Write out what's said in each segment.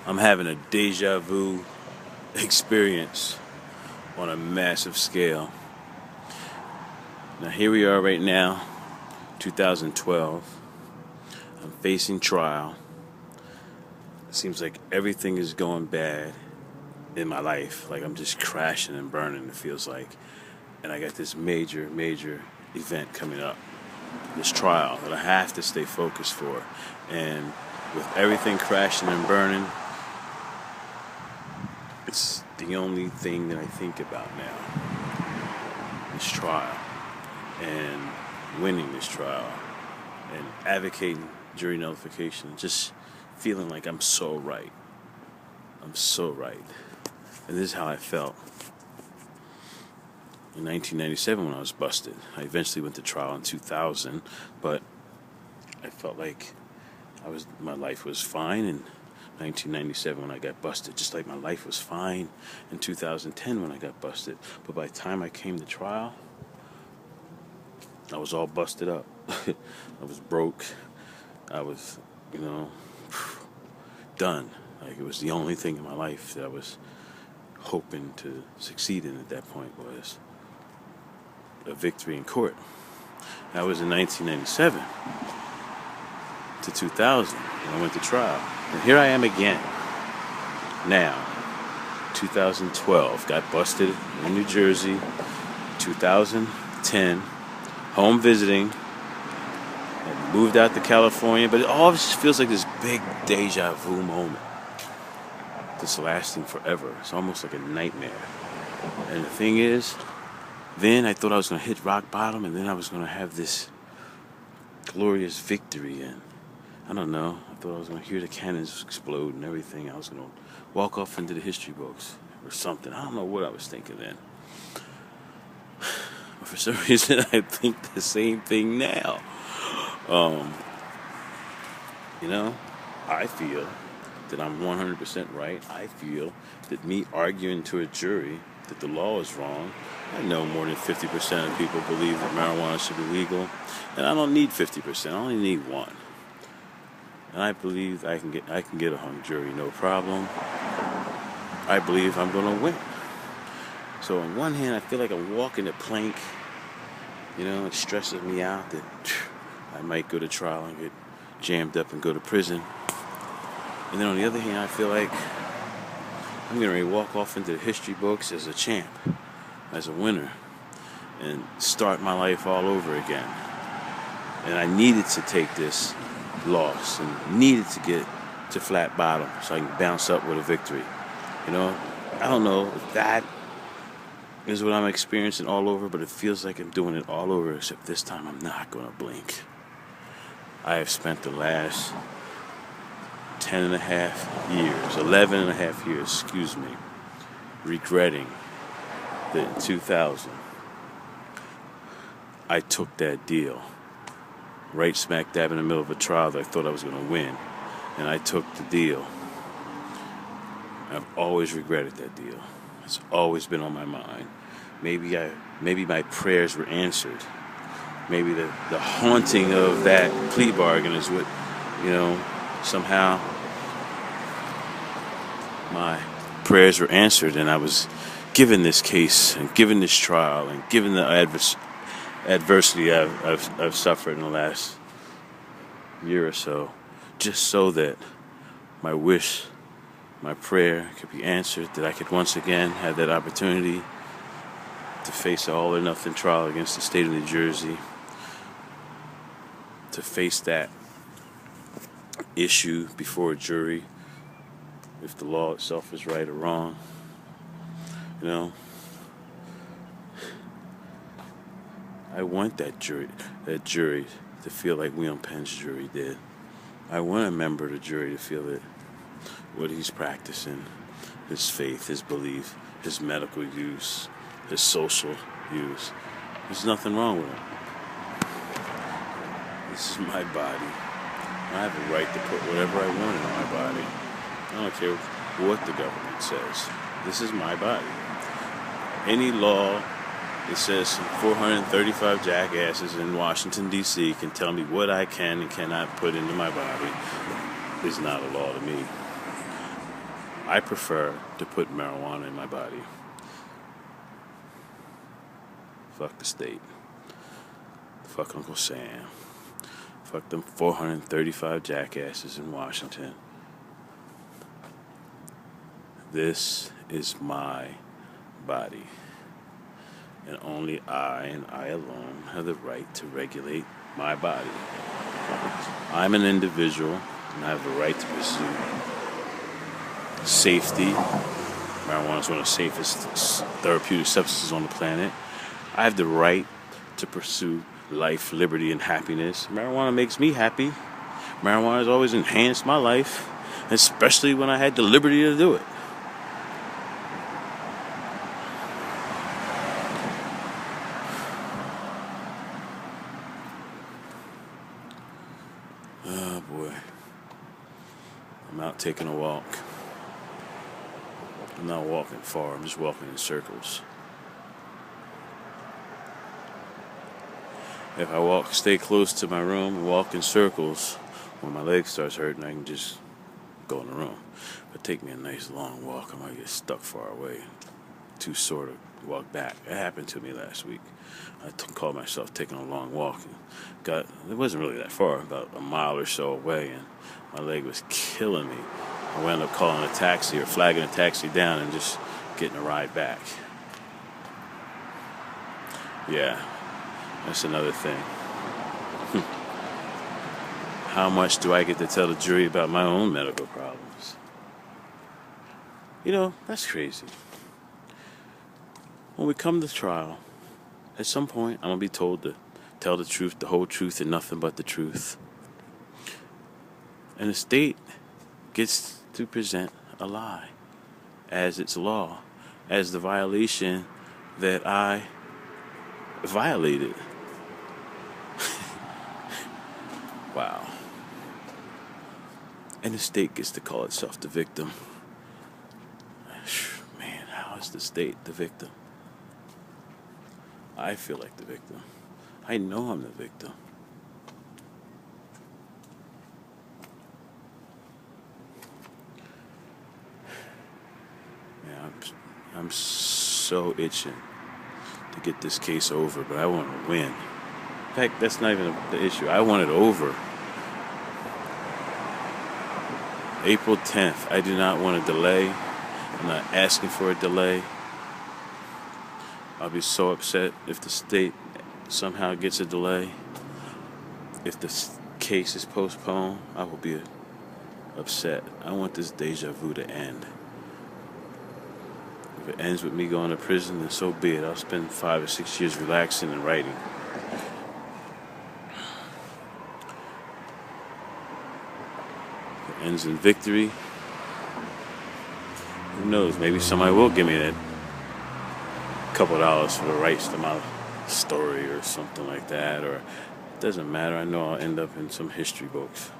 I'm having a deja vu experience on a massive scale. Now here we are right now, 2012. I'm facing trial. It seems like everything is going bad in my life. Like I'm just crashing and burning, it feels like. And I got this major event coming up. This trial that I have to stay focused for. And with everything crashing and burning, it's the only thing that I think about now. This trial. And winning this trial. And advocating jury nullification. Just feeling like I'm so right. I'm so right. And this is how I felt in 1997 when I was busted. I eventually went to trial in 2000, but I felt like my life was fine in 1997 when I got busted, just like my life was fine in 2010 when I got busted. But by the time I came to trial, I was all busted up. I was broke. I was, done. Like it was the only thing in my life that I was hoping to succeed in at that point was a victory in court. That was in 1997 to 2000 when I went to trial. And here I am again. Now, 2012, got busted in New Jersey. 2010, home visiting. And moved out to California, but it all just feels like this big deja vu moment. That's lasting forever. It's almost like a nightmare. And the thing is, then I thought I was going to hit rock bottom, and then I was going to have this glorious victory. And I don't know. I thought I was going to hear the cannons explode and everything. I was going to walk off into the history books or something. I don't know what I was thinking then. But for some reason, I think the same thing now. I feel that I'm 100% right. I feel that me arguing to a jury that the law is wrong. I know more than 50% of people believe that marijuana should be legal, and I don't need 50%. I only need 1. And I believe I can get a hung jury, no problem. I believe I'm going to win. So on one hand, I feel like I'm walking the plank. It stresses me out that I might go to trial and get jammed up and go to prison. And then on the other hand, I feel like I'm going to walk off into the history books as a champ, as a winner, and start my life all over again. And I needed to take this loss and needed to get to flat bottom so I can bounce up with a victory. I don't know if that is what I'm experiencing all over, but it feels like I'm doing it all over, except this time I'm not going to blink. I have spent the last 11 and a half years, regretting that in 2000, I took that deal, right smack dab in the middle of a trial that I thought I was going to win, and I took the deal. I've always regretted that deal. It's always been on my mind. Maybe my prayers were answered. Maybe the haunting of that plea bargain is what, somehow my prayers were answered, and I was given this case and given this trial and given the adversity I've suffered in the last year or so, just so that my wish, my prayer could be answered, that I could once again have that opportunity to face an all or nothing trial against the state of New Jersey, to face that issue before a jury, if the law itself is right or wrong. I want that jury to feel like William Penn's jury did. I want a member of the jury to feel that what he's practicing, his faith, his belief, his medical use, his social use, there's nothing wrong with him. This is my body. I have a right to put whatever I want in my body. I don't care what the government says. This is my body. Any law that says some 435 jackasses in Washington, D.C. can tell me what I can and cannot put into my body is not a law to me. I prefer to put marijuana in my body. Fuck the state. Fuck Uncle Sam. Fuck them 435 jackasses in Washington. This is my body. And only I and I alone have the right to regulate my body. I'm an individual and I have the right to pursue safety. Marijuana is one of the safest therapeutic substances on the planet. I have the right to pursue life, liberty, and happiness. Marijuana makes me happy. Marijuana has always enhanced my life, especially when I had the liberty to do it. Oh boy. I'm out taking a walk. I'm not walking far, I'm just walking in circles. If I stay close to my room and walk in circles, when my leg starts hurting, I can just go in the room. But take me a nice long walk, I might get stuck far away. Too sore to walk back. It happened to me last week. I called myself taking a long walk. It wasn't really that far, about a mile or so away, and my leg was killing me. I wound up calling a taxi or flagging a taxi down and just getting a ride back. Yeah. That's another thing. How much do I get to tell the jury about my own medical problems? You know, that's crazy. When we come to trial, at some point I'm going to be told to tell the truth, the whole truth, and nothing but the truth. And the state gets to present a lie as its law, as the violation that I violated. Wow. And the state gets to call itself the victim. Man, how is the state the victim? I feel like the victim. I know I'm the victim. Man, I'm so itching to get this case over, but I want to win. In fact, that's not even the issue. I want it over. April 10th. I do not want a delay. I'm not asking for a delay. I'll be so upset if the state somehow gets a delay. If the case is postponed, I will be upset. I want this deja vu to end. If it ends with me going to prison, then so be it. I'll spend 5 or 6 years relaxing and writing. If it ends in victory, who knows? Maybe somebody will give me that couple of dollars for the rights to my story or something like that. Or it doesn't matter. I know I'll end up in some history books.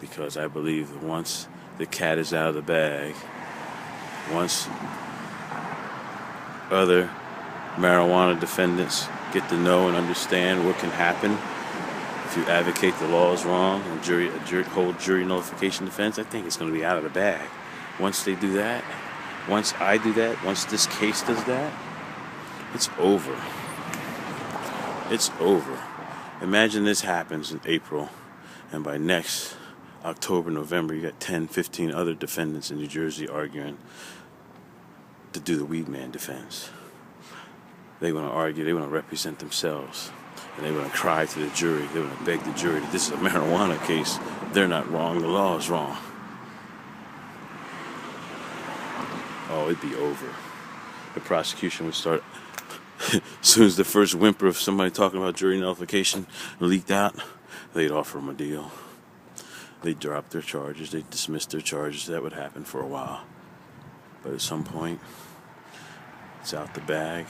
Because I believe that once the cat is out of the bag, once other marijuana defendants get to know and understand what can happen if you advocate the law is wrong and hold jury nullification defense, I think it's going to be out of the bag. Once they do that, once I do that, once this case does that, it's over. It's over. Imagine this happens in April, and by next October, November, you got 10, 15 other defendants in New Jersey arguing to do the Weedman defense. They want to argue, they want to represent themselves, and they want to cry to the jury, they want to beg the jury that this is a marijuana case. They're not wrong, the law is wrong. Oh, it'd be over. The prosecution would start as soon as the first whimper of somebody talking about jury nullification leaked out, they'd offer them a deal. They'd drop their charges, they'd dismiss their charges. That would happen for a while. But at some point, it's out the bag.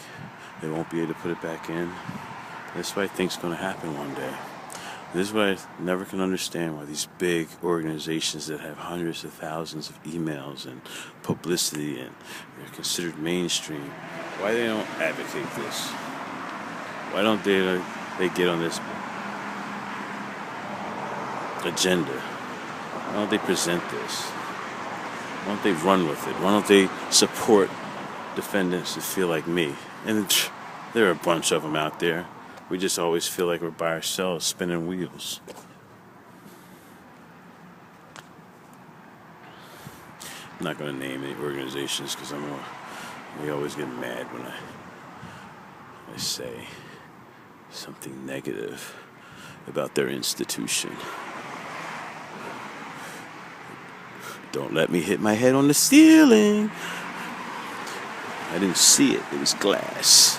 They won't be able to put it back in. That's what I think is going to happen one day. This is what I never can understand, why these big organizations that have hundreds of thousands of emails and publicity and they're considered mainstream, why they don't advocate this? Why don't they get on this agenda? Why don't they present this? Why don't they run with it? Why don't they support defendants that feel like me? And there are a bunch of them out there. We just always feel like we're by ourselves spinning wheels. I'm not going to name any organizations because we always get mad when I say something negative about their institution. Don't let me hit my head on the ceiling. I didn't see it. It was glass.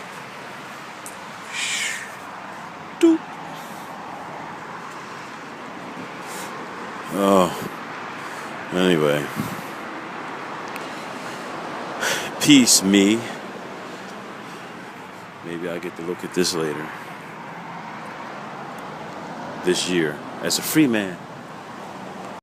Doop. Oh. Anyway. Peace, me. Maybe I'll get to look at this later. This year. As a free man.